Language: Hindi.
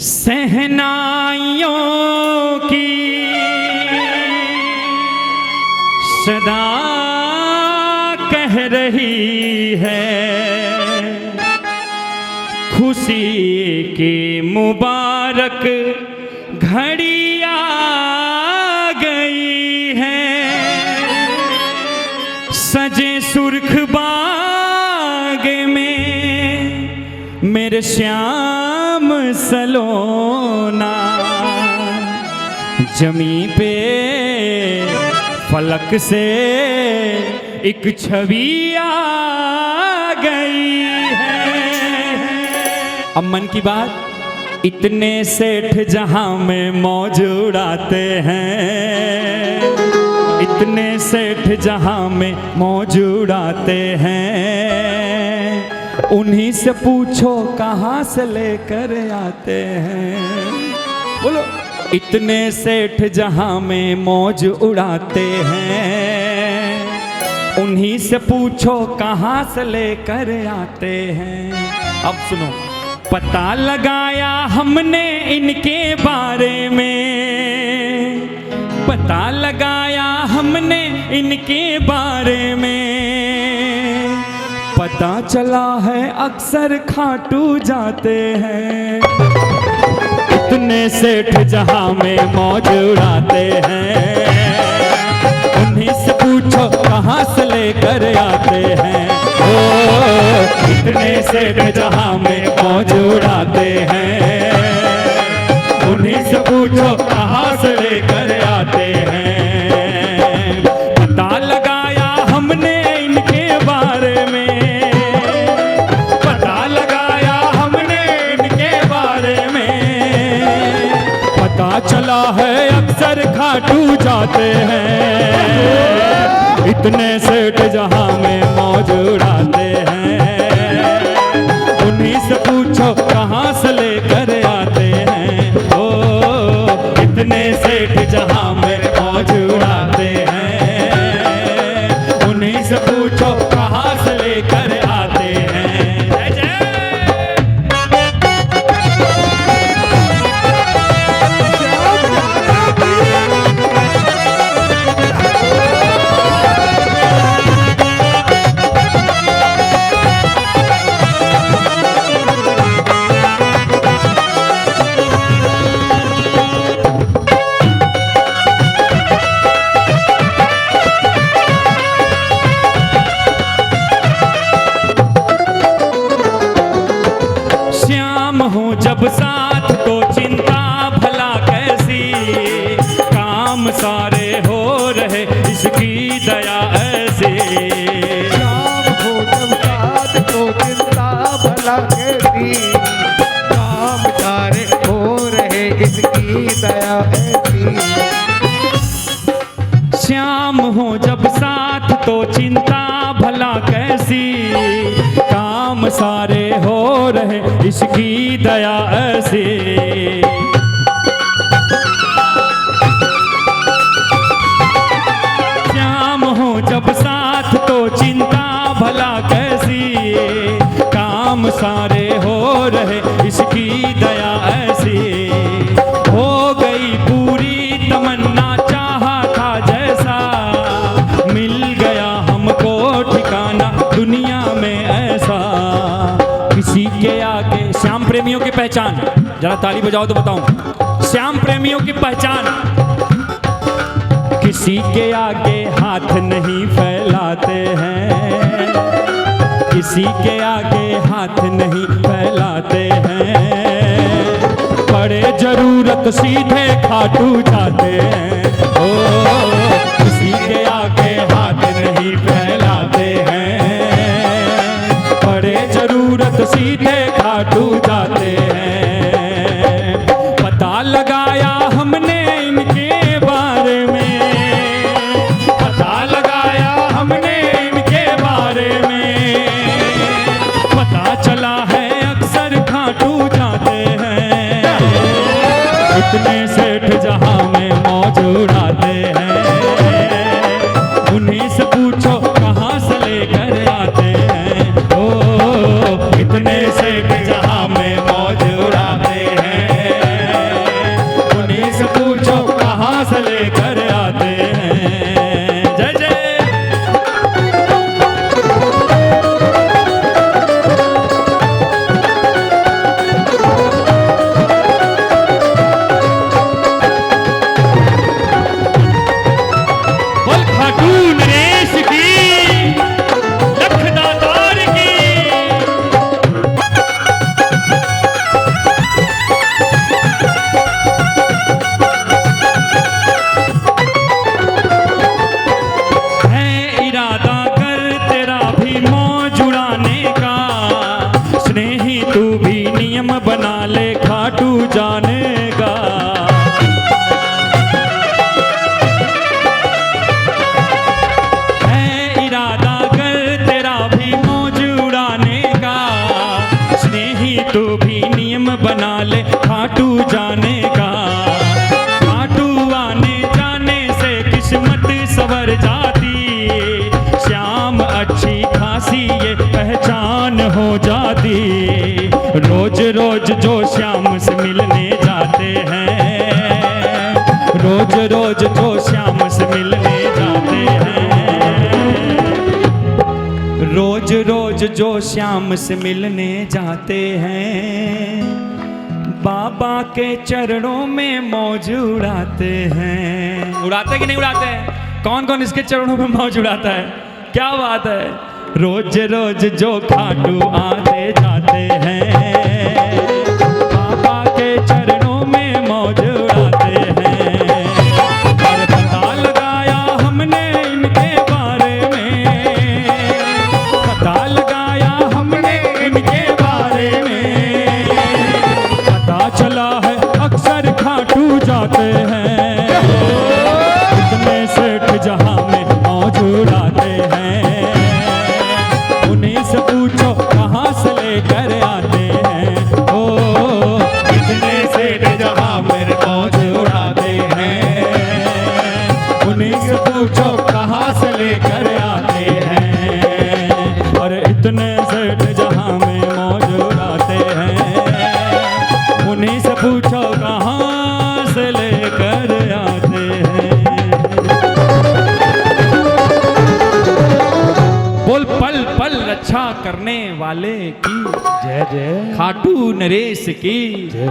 सहनाइयों की सदा कह रही है, खुशी की मुबारक घड़ी आ गई है। सजे सुर्ख बाग में मेरे श्याम सलोना, जमी पे फलक से एक छवि आ गई है। अब मन की बात, इतने सेठ जहां में मौज उड़ाते हैं, इतने सेठ जहां में मौज उड़ाते हैं, उन्हीं से पूछो कहाँ से लेकर आते हैं। बोलो, इतने सेठ जहां में मौज उड़ाते हैं, उन्हीं से पूछो कहाँ से लेकर आते हैं। अब सुनो, पता लगाया हमने इनके बारे में, पता लगाया हमने इनके बारे में, पता चला है अक्सर खाटू जाते हैं। इतने सेठ जहां में मौज उड़ाते हैं, उन्हीं से पूछो कहाँ से लेकर आते हैं। ओ, इतने सेठ जहां में मौज उड़ाते हैं, उन्हीं से पूछो कहाँ से लेकर आते हैं। पता लगाया हमने इनके बारे में, पता लगाया हमने इनके बारे में, पता चला है अक्सर खाटू जाते हैं। इतने सेठ जहां में मौज उड़ाते हैं, उन्हीं से पूछो कहाँ से लेकर आते हैं। ओ, इतने सेठ जहां में मौज उड़ाते हैं, उन्हीं से पूछो कहाँ से लेकर आते हैं। जय जय। जब साथ तो चिंता भला कैसी, काम सारे हो रहे इसकी दया ऐसी। शाम हो जब साथ तो चिंता भला कैसी, काम सारे हो रहे इसकी दया ऐसी। श्याम हो जब साथ तो चिंता भला कैसी, काम सारे हो रहे इसकी दया ऐसी। श्याम हो जब साथ तो चिंता भला कैसी, काम सारे हो रहे इसकी दया ऐसी। हो गई पूरी तमन्ना चाहा था जैसा, मिल गया हमको ठिकाना दुनिया में ऐसा। किसी के आगे, श्याम प्रेमियों की पहचान, जरा ताली बजाओ तो बताऊं, श्याम प्रेमियों की पहचान, किसी के आगे हाथ नहीं फैलाते हैं, किसी के आगे हाथ नहीं फैलाते हैं, पड़े जरूरत सीधे खाटू जाते हैं। ओ, किसी के आगे हाथ नहीं फैलाते हैं, पड़े जरूरत सीधे खाटू जाते हैं। पता लगाया हमने इनके बारे में, पता लगाया हमने इनके बारे में, पता चला है अक्सर खाटू जाते हैं। इतने सेठ जहां में मौज उड़ाते हैं, उन्हीं से पूछो कहाँ से लेकर आते हैं। ओ, इतने सेठ जहां में मौज उड़ाते हैं, जानेगा। है इरादा कर तेरा भी मौज उड़ाने का, स्नेही तू भी नियम बना ले खाटू जाने का। खाटू आने जाने से किस्मत सवर जाती, श्याम अच्छी खासी ये पहचान हो जाती। रोज रोज जो श्याम से मिलने जाते हैं, रोज रोज जो श्याम से मिलने जाते हैं, रोज रोज जो श्याम से मिलने जाते हैं, बाबा के चरणों में मौज उड़ाते हैं। उड़ाते कि नहीं उड़ाते? कौन कौन इसके चरणों में मौज उड़ाता है? क्या बात है। रोज रोज जो खाटू आते जाते हैं, बाबा के चरणों में मौज उड़ाते हैं। और पता लगाया हमने इनके बारे में, पता लगाया हमने इनके बारे में, पता चला है अक्सर खाटू जाते हैं। इतने सेठ जहां में मौज उड़ाते हैं, उन्हीं से पूछो कहाँ से लेकर आते हैं। ओ इतने सेठ जहां मेरे मौज उड़ाते हैं, उन्हीं से पूछो कहाँ से लेकर आते हैं। और इतने सेठ जहां में मौज उड़ाते हैं, उन्हीं से पूछो कहाँ से लेकर आते हैं। बोल पल पल रक्षा करने वाले की जय जय, खाटू नरेश की जय।